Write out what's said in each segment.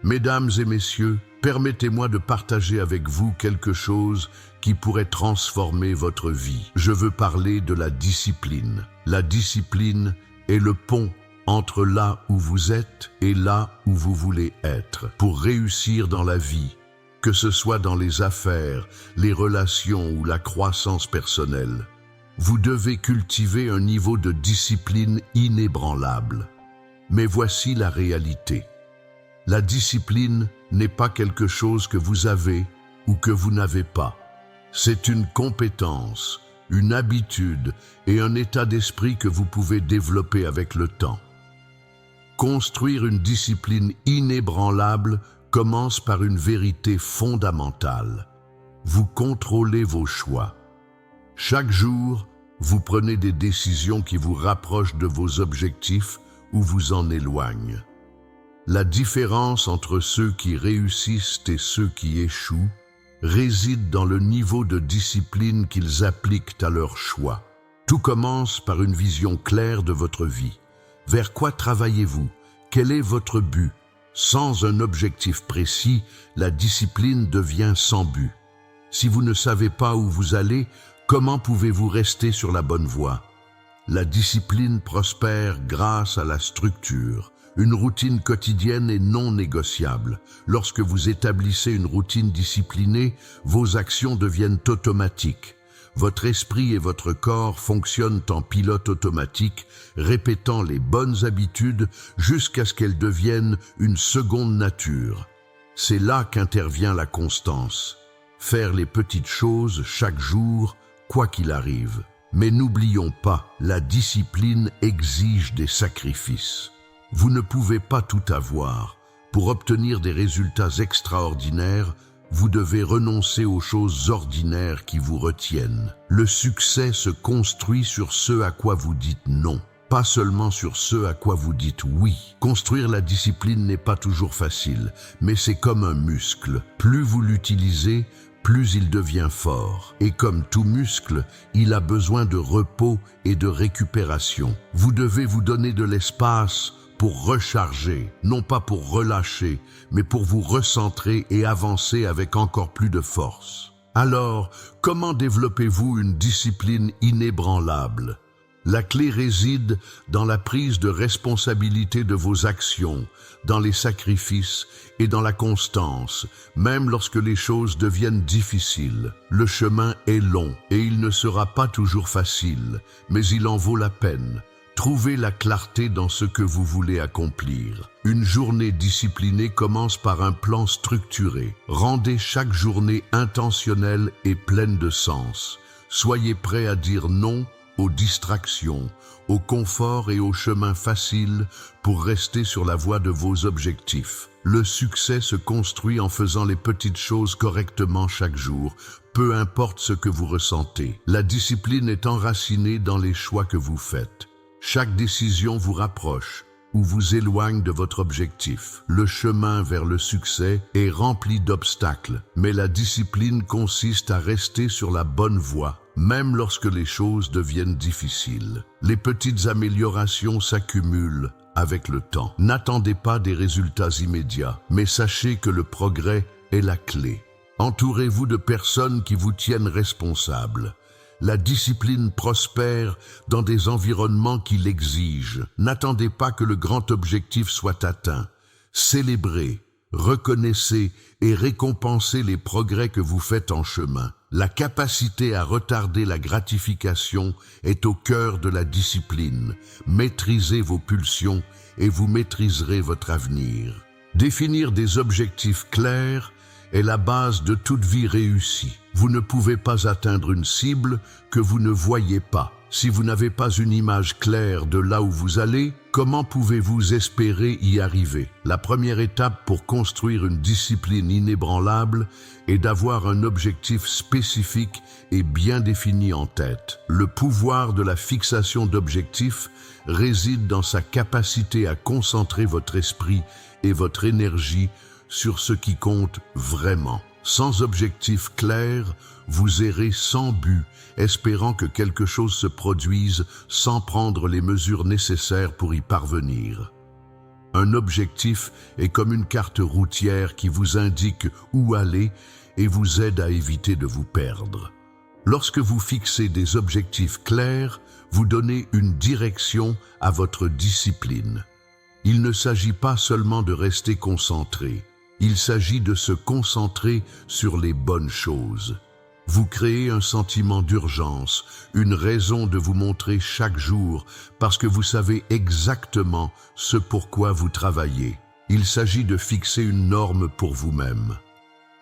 Mesdames et messieurs, permettez-moi de partager avec vous quelque chose qui pourrait transformer votre vie. Je veux parler de la discipline. La discipline est le pont entre là où vous êtes et là où vous voulez être. Pour réussir dans la vie, que ce soit dans les affaires, les relations ou la croissance personnelle, vous devez cultiver un niveau de discipline inébranlable. Mais voici la réalité. La discipline n'est pas quelque chose que vous avez ou que vous n'avez pas. C'est une compétence, une habitude et un état d'esprit que vous pouvez développer avec le temps. Construire une discipline inébranlable commence par une vérité fondamentale. Vous contrôlez vos choix. Chaque jour, vous prenez des décisions qui vous rapprochent de vos objectifs ou vous en éloignent. La différence entre ceux qui réussissent et ceux qui échouent réside dans le niveau de discipline qu'ils appliquent à leurs choix. Tout commence par une vision claire de votre vie. Vers quoi travaillez-vous? Quel est votre but? Sans un objectif précis, la discipline devient sans but. Si vous ne savez pas où vous allez, comment pouvez-vous rester sur la bonne voie? La discipline prospère grâce à la structure. Une routine quotidienne est non négociable. Lorsque vous établissez une routine disciplinée, vos actions deviennent automatiques. Votre esprit et votre corps fonctionnent en pilote automatique, répétant les bonnes habitudes jusqu'à ce qu'elles deviennent une seconde nature. C'est là qu'intervient la constance. Faire les petites choses chaque jour, quoi qu'il arrive. Mais n'oublions pas, la discipline exige des sacrifices. Vous ne pouvez pas tout avoir. Pour obtenir des résultats extraordinaires, vous devez renoncer aux choses ordinaires qui vous retiennent. Le succès se construit sur ce à quoi vous dites non, pas seulement sur ce à quoi vous dites oui. Construire la discipline n'est pas toujours facile, mais c'est comme un muscle. Plus vous l'utilisez, plus il devient fort. Et comme tout muscle, il a besoin de repos et de récupération. Vous devez vous donner de l'espace pour recharger, non pas pour relâcher, mais pour vous recentrer et avancer avec encore plus de force. Alors, comment développez-vous une discipline inébranlable? La clé réside dans la prise de responsabilité de vos actions, dans les sacrifices et dans la constance, même lorsque les choses deviennent difficiles. Le chemin est long et il ne sera pas toujours facile, mais il en vaut la peine. Trouvez la clarté dans ce que vous voulez accomplir. Une journée disciplinée commence par un plan structuré. Rendez chaque journée intentionnelle et pleine de sens. Soyez prêt à dire non aux distractions, au confort et aux chemins faciles pour rester sur la voie de vos objectifs. Le succès se construit en faisant les petites choses correctement chaque jour, peu importe ce que vous ressentez. La discipline est enracinée dans les choix que vous faites. Chaque décision vous rapproche ou vous éloigne de votre objectif. Le chemin vers le succès est rempli d'obstacles, mais la discipline consiste à rester sur la bonne voie, même lorsque les choses deviennent difficiles. Les petites améliorations s'accumulent avec le temps. N'attendez pas des résultats immédiats, mais sachez que le progrès est la clé. Entourez-vous de personnes qui vous tiennent responsable. La discipline prospère dans des environnements qui l'exigent. N'attendez pas que le grand objectif soit atteint. Célébrez, reconnaissez et récompensez les progrès que vous faites en chemin. La capacité à retarder la gratification est au cœur de la discipline. Maîtrisez vos pulsions et vous maîtriserez votre avenir. Définir des objectifs clairs est la base de toute vie réussie. Vous ne pouvez pas atteindre une cible que vous ne voyez pas. Si vous n'avez pas une image claire de là où vous allez, comment pouvez-vous espérer y arriver? La première étape pour construire une discipline inébranlable est d'avoir un objectif spécifique et bien défini en tête. Le pouvoir de la fixation d'objectifs réside dans sa capacité à concentrer votre esprit et votre énergie sur ce qui compte vraiment. Sans objectif clair, vous errez sans but, espérant que quelque chose se produise sans prendre les mesures nécessaires pour y parvenir. Un objectif est comme une carte routière qui vous indique où aller et vous aide à éviter de vous perdre. Lorsque vous fixez des objectifs clairs, vous donnez une direction à votre discipline. Il ne s'agit pas seulement de rester concentré, il s'agit de se concentrer sur les bonnes choses. Vous créez un sentiment d'urgence, une raison de vous montrer chaque jour parce que vous savez exactement ce pourquoi vous travaillez. Il s'agit de fixer une norme pour vous-même.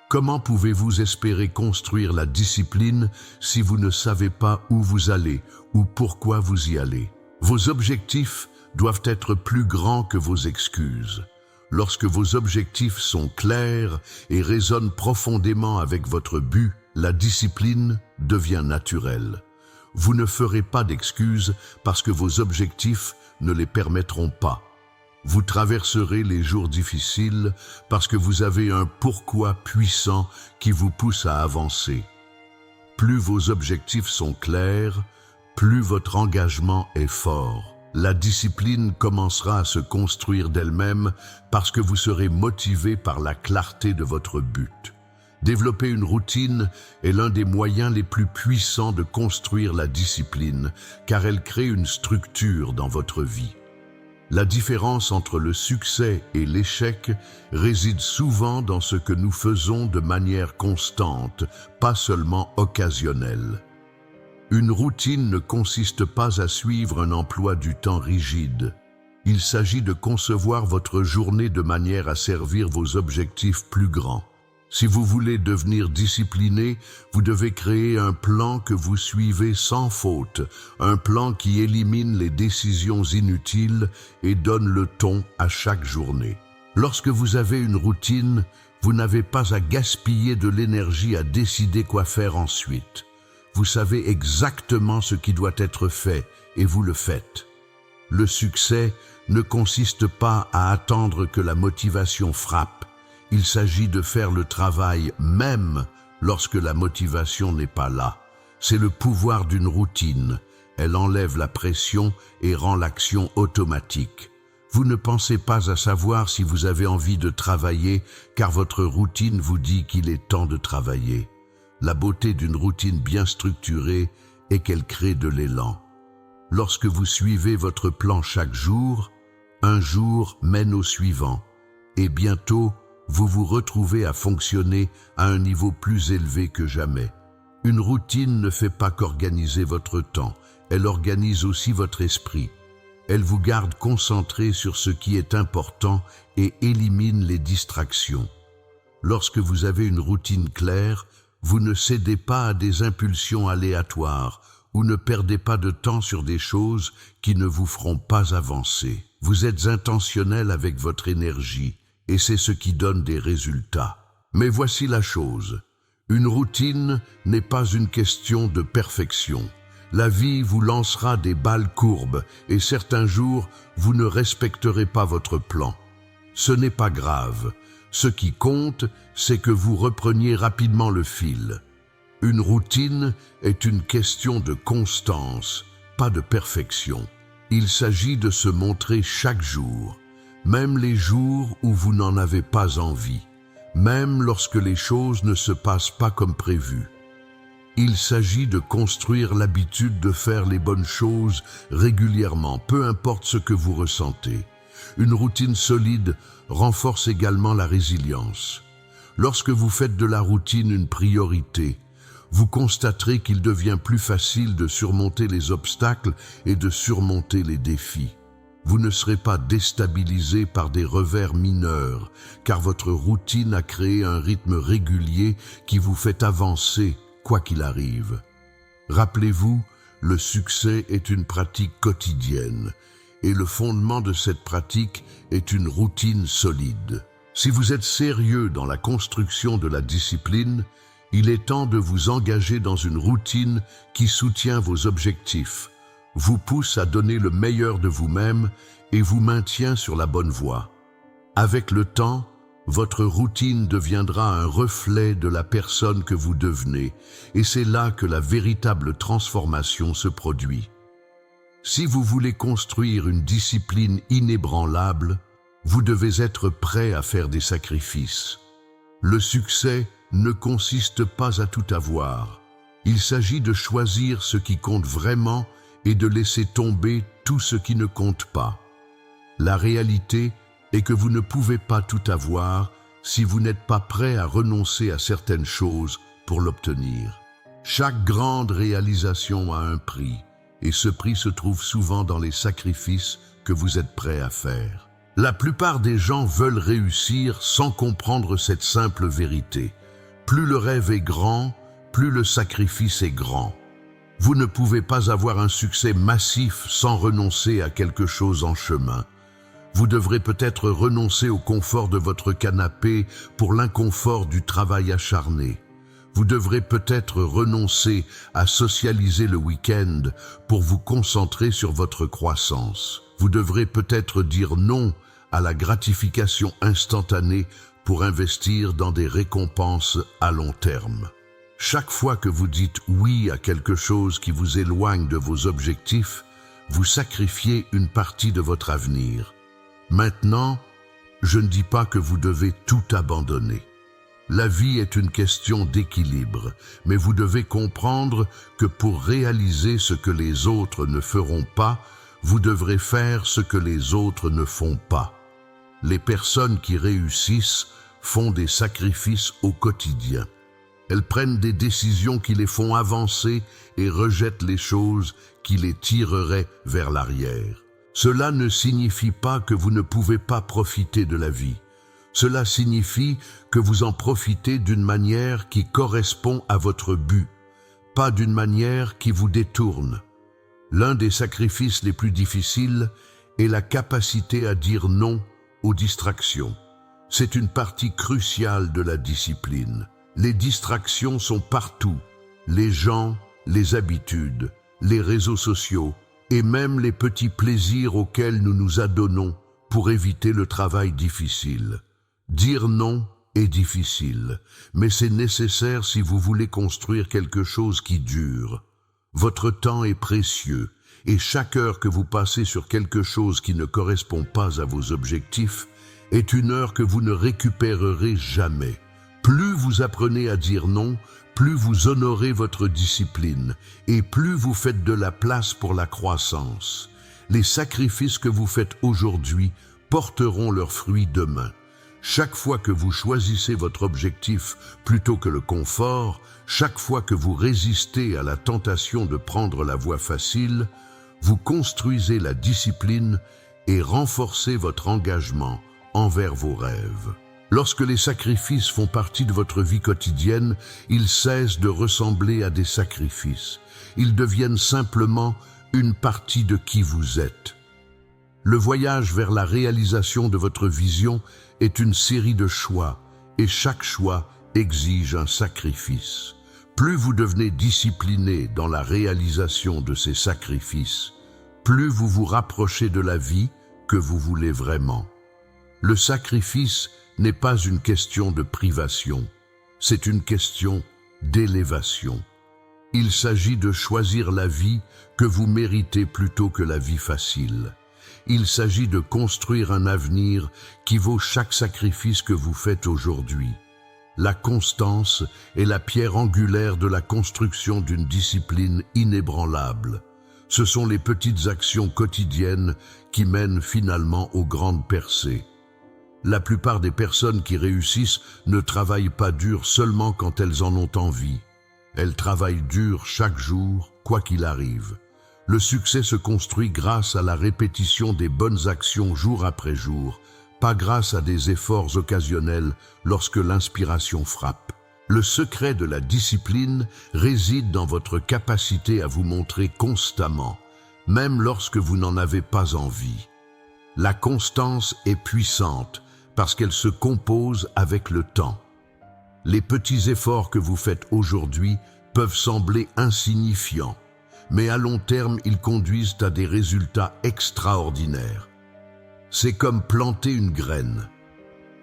Comment pouvez-vous espérer construire la discipline si vous ne savez pas où vous allez ou pourquoi vous y allez? Vos objectifs doivent être plus grands que vos excuses. Lorsque vos objectifs sont clairs et résonnent profondément avec votre but, la discipline devient naturelle. Vous ne ferez pas d'excuses parce que vos objectifs ne les permettront pas. Vous traverserez les jours difficiles parce que vous avez un pourquoi puissant qui vous pousse à avancer. Plus vos objectifs sont clairs, plus votre engagement est fort. La discipline commencera à se construire d'elle-même parce que vous serez motivé par la clarté de votre but. Développer une routine est l'un des moyens les plus puissants de construire la discipline, car elle crée une structure dans votre vie. La différence entre le succès et l'échec réside souvent dans ce que nous faisons de manière constante, pas seulement occasionnelle. Une routine ne consiste pas à suivre un emploi du temps rigide. Il s'agit de concevoir votre journée de manière à servir vos objectifs plus grands. Si vous voulez devenir discipliné, vous devez créer un plan que vous suivez sans faute, un plan qui élimine les décisions inutiles et donne le ton à chaque journée. Lorsque vous avez une routine, vous n'avez pas à gaspiller de l'énergie à décider quoi faire ensuite. Vous savez exactement ce qui doit être fait et vous le faites. Le succès ne consiste pas à attendre que la motivation frappe. Il s'agit de faire le travail même lorsque la motivation n'est pas là. C'est le pouvoir d'une routine. Elle enlève la pression et rend l'action automatique. Vous ne pensez pas à savoir si vous avez envie de travailler car votre routine vous dit qu'il est temps de travailler. La beauté d'une routine bien structurée est qu'elle crée de l'élan. Lorsque vous suivez votre plan chaque jour, un jour mène au suivant et bientôt, vous vous retrouvez à fonctionner à un niveau plus élevé que jamais. Une routine ne fait pas qu'organiser votre temps, elle organise aussi votre esprit. Elle vous garde concentré sur ce qui est important et élimine les distractions. Lorsque vous avez une routine claire, vous ne cédez pas à des impulsions aléatoires ou ne perdez pas de temps sur des choses qui ne vous feront pas avancer. Vous êtes intentionnel avec votre énergie et c'est ce qui donne des résultats. Mais voici la chose, une routine n'est pas une question de perfection. La vie vous lancera des balles courbes et certains jours, vous ne respecterez pas votre plan. Ce n'est pas grave. Ce qui compte, c'est que vous repreniez rapidement le fil. Une routine est une question de constance, pas de perfection. Il s'agit de se montrer chaque jour, même les jours où vous n'en avez pas envie, même lorsque les choses ne se passent pas comme prévu. Il s'agit de construire l'habitude de faire les bonnes choses régulièrement, peu importe ce que vous ressentez. Une routine solide renforce également la résilience. Lorsque vous faites de la routine une priorité, vous constaterez qu'il devient plus facile de surmonter les obstacles et de surmonter les défis. Vous ne serez pas déstabilisé par des revers mineurs, car votre routine a créé un rythme régulier qui vous fait avancer quoi qu'il arrive. Rappelez-vous, le succès est une pratique quotidienne. Et le fondement de cette pratique est une routine solide. Si vous êtes sérieux dans la construction de la discipline, il est temps de vous engager dans une routine qui soutient vos objectifs, vous pousse à donner le meilleur de vous-même et vous maintient sur la bonne voie. Avec le temps, votre routine deviendra un reflet de la personne que vous devenez et c'est là que la véritable transformation se produit. Si vous voulez construire une discipline inébranlable, Vous devez être prêt à faire des sacrifices. Le succès ne consiste pas à tout avoir. Il s'agit de choisir ce qui compte vraiment et de laisser tomber tout ce qui ne compte pas. La réalité est que vous ne pouvez pas tout avoir si vous n'êtes pas prêt à renoncer à certaines choses pour l'obtenir. Chaque grande réalisation a un prix, et ce prix se trouve souvent dans les sacrifices que vous êtes prêt à faire. La plupart des gens veulent réussir sans comprendre cette simple vérité. Plus le rêve est grand, plus le sacrifice est grand. Vous ne pouvez pas avoir un succès massif sans renoncer à quelque chose en chemin. Vous devrez peut-être renoncer au confort de votre canapé pour l'inconfort du travail acharné. Vous devrez peut-être renoncer à socialiser le week-end pour vous concentrer sur votre croissance. Vous devrez peut-être dire non à la gratification instantanée pour investir dans des récompenses à long terme. Chaque fois que vous dites oui à quelque chose qui vous éloigne de vos objectifs, vous sacrifiez une partie de votre avenir. Maintenant, je ne dis pas que vous devez tout abandonner. La vie est une question d'équilibre, mais vous devez comprendre que pour réaliser ce que les autres ne feront pas, vous devrez faire ce que les autres ne font pas. Les personnes qui réussissent font des sacrifices au quotidien. Elles prennent des décisions qui les font avancer et rejettent les choses qui les tireraient vers l'arrière. Cela ne signifie pas que vous ne pouvez pas profiter de la vie. Cela signifie que vous en profitez d'une manière qui correspond à votre but, pas d'une manière qui vous détourne. L'un des sacrifices les plus difficiles est la capacité à dire non aux distractions. C'est une partie cruciale de la discipline. Les distractions sont partout. Les gens, les habitudes, les réseaux sociaux et même les petits plaisirs auxquels nous nous adonnons pour éviter le travail difficile. Dire non est difficile, mais c'est nécessaire si vous voulez construire quelque chose qui dure. Votre temps est précieux et chaque heure que vous passez sur quelque chose qui ne correspond pas à vos objectifs est une heure que vous ne récupérerez jamais. Plus vous apprenez à dire non, plus vous honorez votre discipline et plus vous faites de la place pour la croissance. Les sacrifices que vous faites aujourd'hui porteront leurs fruits demain. Chaque fois que vous choisissez votre objectif plutôt que le confort, chaque fois que vous résistez à la tentation de prendre la voie facile, vous construisez la discipline et renforcez votre engagement envers vos rêves. Lorsque les sacrifices font partie de votre vie quotidienne, ils cessent de ressembler à des sacrifices. Ils deviennent simplement une partie de qui vous êtes. Le voyage vers la réalisation de votre vision est une série de choix, et chaque choix exige un sacrifice. Plus vous devenez discipliné dans la réalisation de ces sacrifices, plus vous vous rapprochez de la vie que vous voulez vraiment. Le sacrifice n'est pas une question de privation, c'est une question d'élévation. Il s'agit de choisir la vie que vous méritez plutôt que la vie facile. Il s'agit de construire un avenir qui vaut chaque sacrifice que vous faites aujourd'hui. La constance est la pierre angulaire de la construction d'une discipline inébranlable. Ce sont les petites actions quotidiennes qui mènent finalement aux grandes percées. La plupart des personnes qui réussissent ne travaillent pas dur seulement quand elles en ont envie. Elles travaillent dur chaque jour, quoi qu'il arrive. Le succès se construit grâce à la répétition des bonnes actions jour après jour, pas grâce à des efforts occasionnels lorsque l'inspiration frappe. Le secret de la discipline réside dans votre capacité à vous montrer constamment, même lorsque vous n'en avez pas envie. La constance est puissante parce qu'elle se compose avec le temps. Les petits efforts que vous faites aujourd'hui peuvent sembler insignifiants, mais à long terme, ils conduisent à des résultats extraordinaires. C'est comme planter une graine.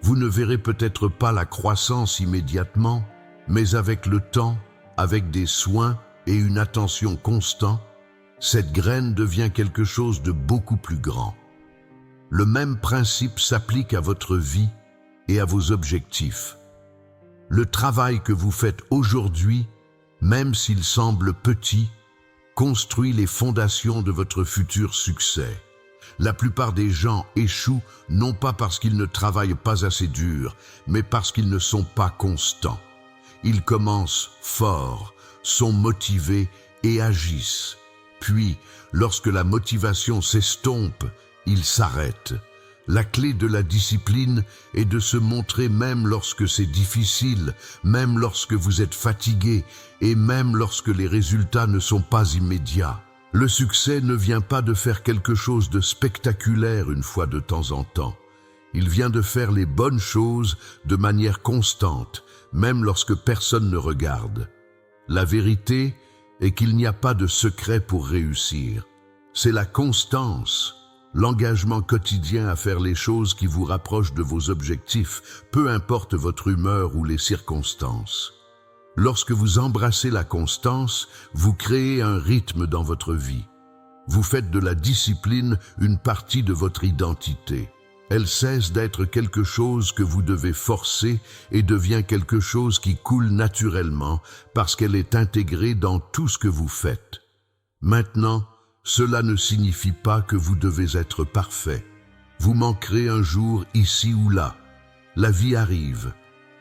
Vous ne verrez peut-être pas la croissance immédiatement, mais avec le temps, avec des soins et une attention constante, cette graine devient quelque chose de beaucoup plus grand. Le même principe s'applique à votre vie et à vos objectifs. Le travail que vous faites aujourd'hui, même s'il semble petit, construit les fondations de votre futur succès. La plupart des gens échouent non pas parce qu'ils ne travaillent pas assez dur, mais parce qu'ils ne sont pas constants. Ils commencent fort, sont motivés et agissent. Puis, lorsque la motivation s'estompe, ils s'arrêtent. La clé de la discipline est de se montrer même lorsque c'est difficile, même lorsque vous êtes fatigué et même lorsque les résultats ne sont pas immédiats. Le succès ne vient pas de faire quelque chose de spectaculaire une fois de temps en temps. Il vient de faire les bonnes choses de manière constante, même lorsque personne ne regarde. La vérité est qu'il n'y a pas de secret pour réussir. C'est la constance, l'engagement quotidien à faire les choses qui vous rapprochent de vos objectifs, peu importe votre humeur ou les circonstances. Lorsque vous embrassez la constance, vous créez un rythme dans votre vie. Vous faites de la discipline une partie de votre identité. Elle cesse d'être quelque chose que vous devez forcer et devient quelque chose qui coule naturellement parce qu'elle est intégrée dans tout ce que vous faites. Maintenant, cela ne signifie pas que vous devez être parfait. Vous manquerez un jour ici ou là. La vie arrive,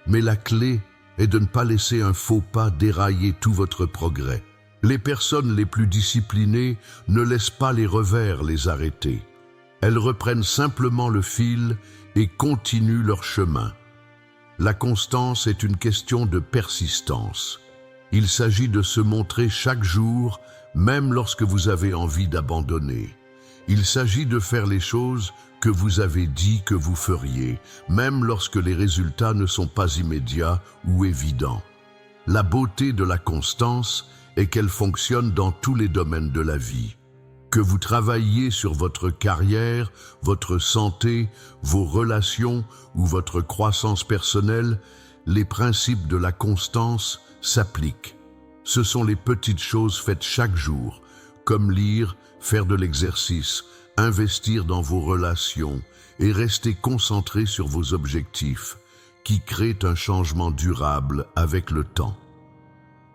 mais la clé est de ne pas laisser un faux pas dérailler tout votre progrès. Les personnes les plus disciplinées ne laissent pas les revers les arrêter. Elles reprennent simplement le fil et continuent leur chemin. La constance est une question de persistance. Il s'agit de se montrer chaque jour, même lorsque vous avez envie d'abandonner. Il s'agit de faire les choses que vous avez dit que vous feriez, même lorsque les résultats ne sont pas immédiats ou évidents. La beauté de la constance est qu'elle fonctionne dans tous les domaines de la vie. Que vous travailliez sur votre carrière, votre santé, vos relations ou votre croissance personnelle, les principes de la constance s'appliquent. Ce sont les petites choses faites chaque jour, comme lire, faire de l'exercice, investir dans vos relations et rester concentré sur vos objectifs, qui créent un changement durable avec le temps.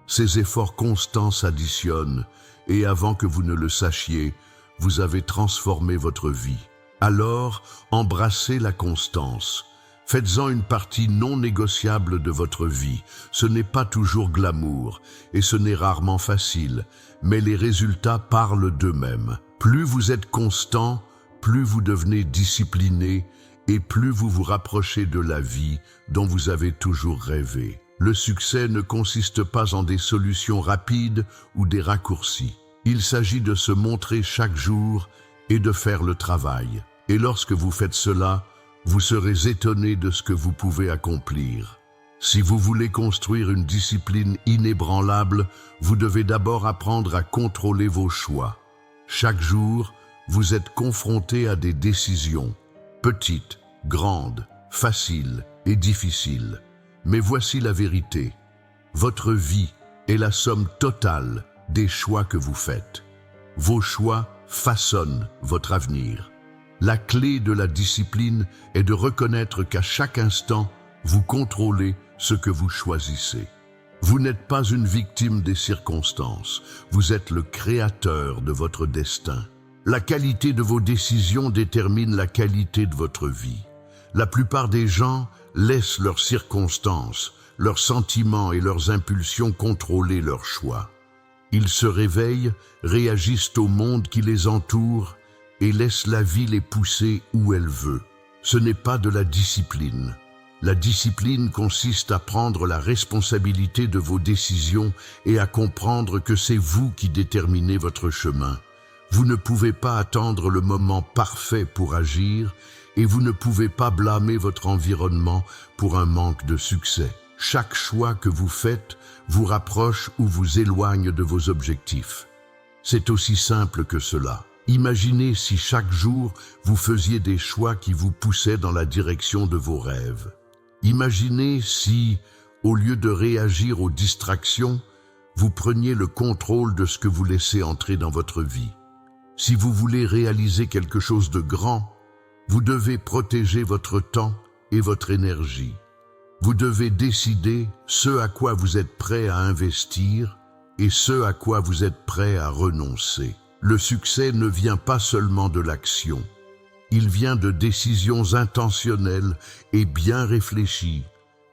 Ces efforts constants s'additionnent et avant que vous ne le sachiez, vous avez transformé votre vie. Alors, embrassez la constance. Faites-en une partie non négociable de votre vie. Ce n'est pas toujours glamour et ce n'est rarement facile, mais les résultats parlent d'eux-mêmes. Plus vous êtes constant, plus vous devenez discipliné et plus vous vous rapprochez de la vie dont vous avez toujours rêvé. Le succès ne consiste pas en des solutions rapides ou des raccourcis. Il s'agit de se montrer chaque jour et de faire le travail. Et lorsque vous faites cela, vous serez étonné de ce que vous pouvez accomplir. Si vous voulez construire une discipline inébranlable, vous devez d'abord apprendre à contrôler vos choix. Chaque jour, vous êtes confronté à des décisions, petites, grandes, faciles et difficiles. Mais voici la vérité. Votre vie est la somme totale des choix que vous faites. Vos choix façonnent votre avenir. La clé de la discipline est de reconnaître qu'à chaque instant, vous contrôlez ce que vous choisissez. Vous n'êtes pas une victime des circonstances, vous êtes le créateur de votre destin. La qualité de vos décisions détermine la qualité de votre vie. La plupart des gens laissent leurs circonstances, leurs sentiments et leurs impulsions contrôler leurs choix. Ils se réveillent, réagissent au monde qui les entoure et laissent la vie les pousser où elle veut. Ce n'est pas de la discipline. La discipline consiste à prendre la responsabilité de vos décisions et à comprendre que c'est vous qui déterminez votre chemin. Vous ne pouvez pas attendre le moment parfait pour agir et vous ne pouvez pas blâmer votre environnement pour un manque de succès. Chaque choix que vous faites vous rapproche ou vous éloigne de vos objectifs. C'est aussi simple que cela. Imaginez si chaque jour vous faisiez des choix qui vous poussaient dans la direction de vos rêves. Imaginez si, au lieu de réagir aux distractions, vous preniez le contrôle de ce que vous laissez entrer dans votre vie. Si vous voulez réaliser quelque chose de grand, Vous devez protéger votre temps et votre énergie. Vous devez décider ce à quoi vous êtes prêt à investir et ce à quoi vous êtes prêt à renoncer. Le succès ne vient pas seulement de l'action. Il vient de décisions intentionnelles et bien réfléchies,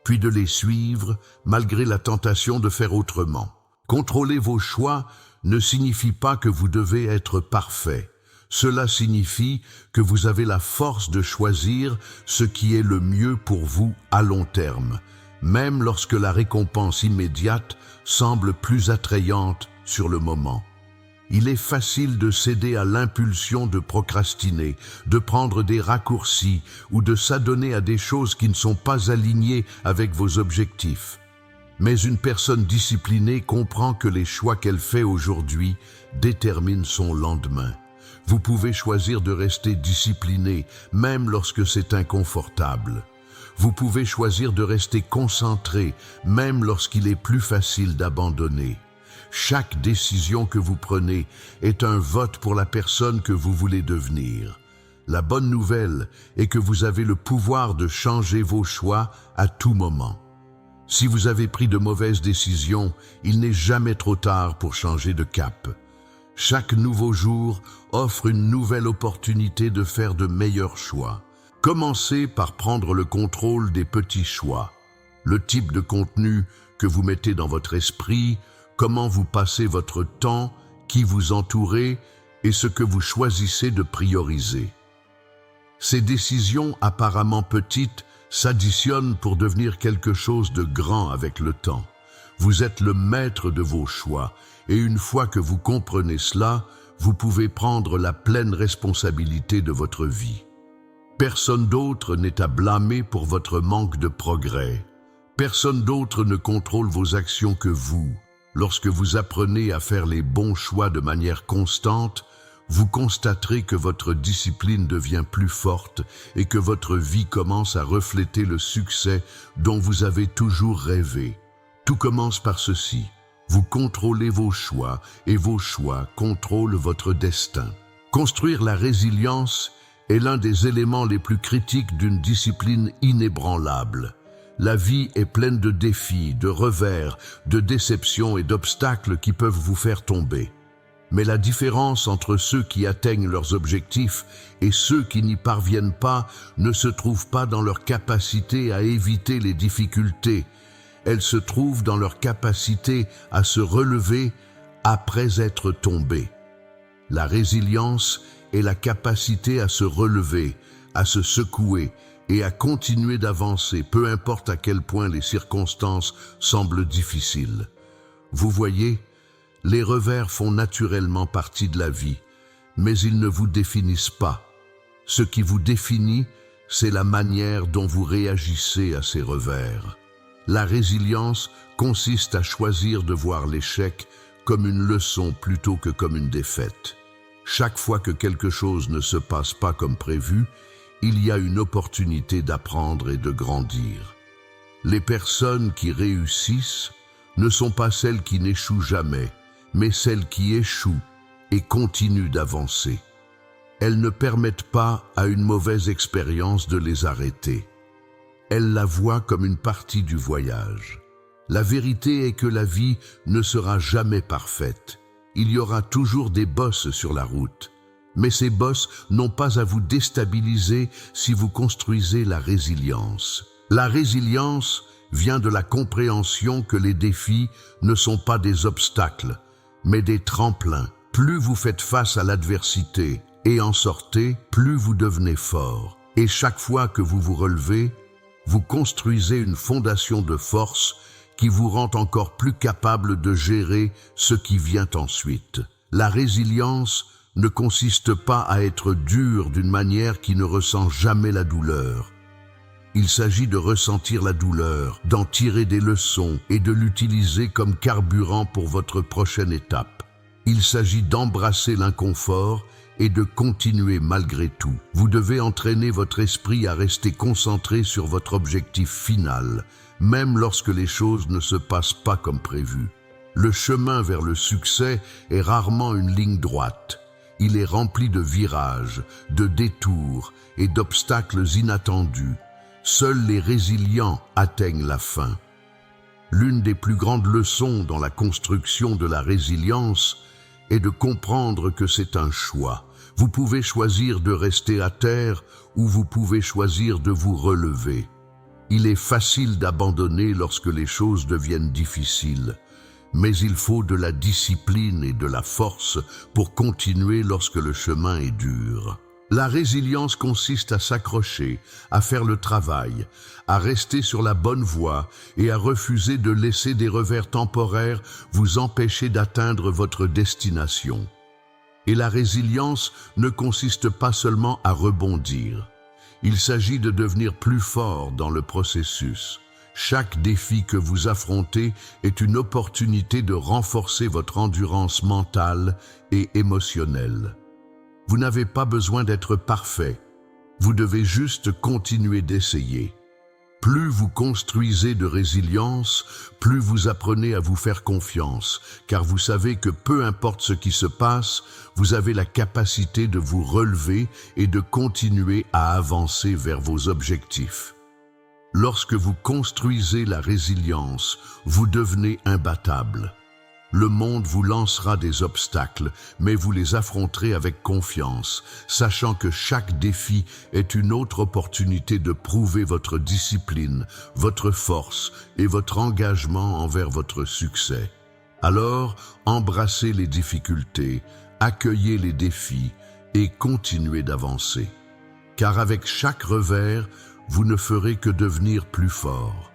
puis de les suivre malgré la tentation de faire autrement. Contrôler vos choix ne signifie pas que vous devez être parfait. Cela signifie que vous avez la force de choisir ce qui est le mieux pour vous à long terme, même lorsque la récompense immédiate semble plus attrayante sur le moment. Il est facile de céder à l'impulsion de procrastiner, de prendre des raccourcis ou de s'adonner à des choses qui ne sont pas alignées avec vos objectifs. Mais une personne disciplinée comprend que les choix qu'elle fait aujourd'hui déterminent son lendemain. Vous pouvez choisir de rester discipliné, même lorsque c'est inconfortable. Vous pouvez choisir de rester concentré, même lorsqu'il est plus facile d'abandonner. Chaque décision que vous prenez est un vote pour la personne que vous voulez devenir. La bonne nouvelle est que vous avez le pouvoir de changer vos choix à tout moment. Si vous avez pris de mauvaises décisions, il n'est jamais trop tard pour changer de cap. Chaque nouveau jour offre une nouvelle opportunité de faire de meilleurs choix. Commencez par prendre le contrôle des petits choix. Le type de contenu que vous mettez dans votre esprit, comment vous passez votre temps, qui vous entourez et ce que vous choisissez de prioriser. Ces décisions apparemment petites s'additionnent pour devenir quelque chose de grand avec le temps. Vous êtes le maître de vos choix et une fois que vous comprenez cela, vous pouvez prendre la pleine responsabilité de votre vie. Personne d'autre n'est à blâmer pour votre manque de progrès. Personne d'autre ne contrôle vos actions que vous. Lorsque vous apprenez à faire les bons choix de manière constante, vous constaterez que votre discipline devient plus forte et que votre vie commence à refléter le succès dont vous avez toujours rêvé. Tout commence par ceci. Vous contrôlez vos choix et vos choix contrôlent votre destin. Construire la résilience est l'un des éléments les plus critiques d'une discipline inébranlable. La vie est pleine de défis, de revers, de déceptions et d'obstacles qui peuvent vous faire tomber. Mais la différence entre ceux qui atteignent leurs objectifs et ceux qui n'y parviennent pas ne se trouve pas dans leur capacité à éviter les difficultés. Elle se trouve dans leur capacité à se relever après être tombés. La résilience est la capacité à se relever, à se secouer et à continuer d'avancer, peu importe à quel point les circonstances semblent difficiles. Vous voyez, les revers font naturellement partie de la vie, mais ils ne vous définissent pas. Ce qui vous définit, c'est la manière dont vous réagissez à ces revers. La résilience consiste à choisir de voir l'échec comme une leçon plutôt que comme une défaite. Chaque fois que quelque chose ne se passe pas comme prévu, il y a une opportunité d'apprendre et de grandir. Les personnes qui réussissent ne sont pas celles qui n'échouent jamais, mais celles qui échouent et continuent d'avancer. Elles ne permettent pas à une mauvaise expérience de les arrêter. Elles la voient comme une partie du voyage. La vérité est que la vie ne sera jamais parfaite. Il y aura toujours des bosses sur la route. Mais ces bosses n'ont pas à vous déstabiliser si vous construisez la résilience. La résilience vient de la compréhension que les défis ne sont pas des obstacles, mais des tremplins. Plus vous faites face à l'adversité et en sortez, plus vous devenez fort. Et chaque fois que vous vous relevez, vous construisez une fondation de force qui vous rend encore plus capable de gérer ce qui vient ensuite. La résilience ne consiste pas à être dur d'une manière qui ne ressent jamais la douleur. Il s'agit de ressentir la douleur, d'en tirer des leçons et de l'utiliser comme carburant pour votre prochaine étape. Il s'agit d'embrasser l'inconfort et de continuer malgré tout. Vous devez entraîner votre esprit à rester concentré sur votre objectif final, même lorsque les choses ne se passent pas comme prévu. Le chemin vers le succès est rarement une ligne droite. Il est rempli de virages, de détours et d'obstacles inattendus. Seuls les résilients atteignent la fin. L'une des plus grandes leçons dans la construction de la résilience est de comprendre que c'est un choix. Vous pouvez choisir de rester à terre ou vous pouvez choisir de vous relever. Il est facile d'abandonner lorsque les choses deviennent difficiles, mais il faut de la discipline et de la force pour continuer lorsque le chemin est dur. La résilience consiste à s'accrocher, à faire le travail, à rester sur la bonne voie et à refuser de laisser des revers temporaires vous empêcher d'atteindre votre destination. Et la résilience ne consiste pas seulement à rebondir. Il s'agit de devenir plus fort dans le processus. Chaque défi que vous affrontez est une opportunité de renforcer votre endurance mentale et émotionnelle. Vous n'avez pas besoin d'être parfait. Vous devez juste continuer d'essayer. Plus vous construisez de résilience, plus vous apprenez à vous faire confiance, car vous savez que peu importe ce qui se passe, vous avez la capacité de vous relever et de continuer à avancer vers vos objectifs. Lorsque vous construisez la résilience, vous devenez imbattable. Le monde vous lancera des obstacles, mais vous les affronterez avec confiance, sachant que chaque défi est une autre opportunité de prouver votre discipline, votre force et votre engagement envers votre succès. Alors, embrassez les difficultés, accueillez les défis et continuez d'avancer. Car avec chaque revers, vous ne ferez que devenir plus fort.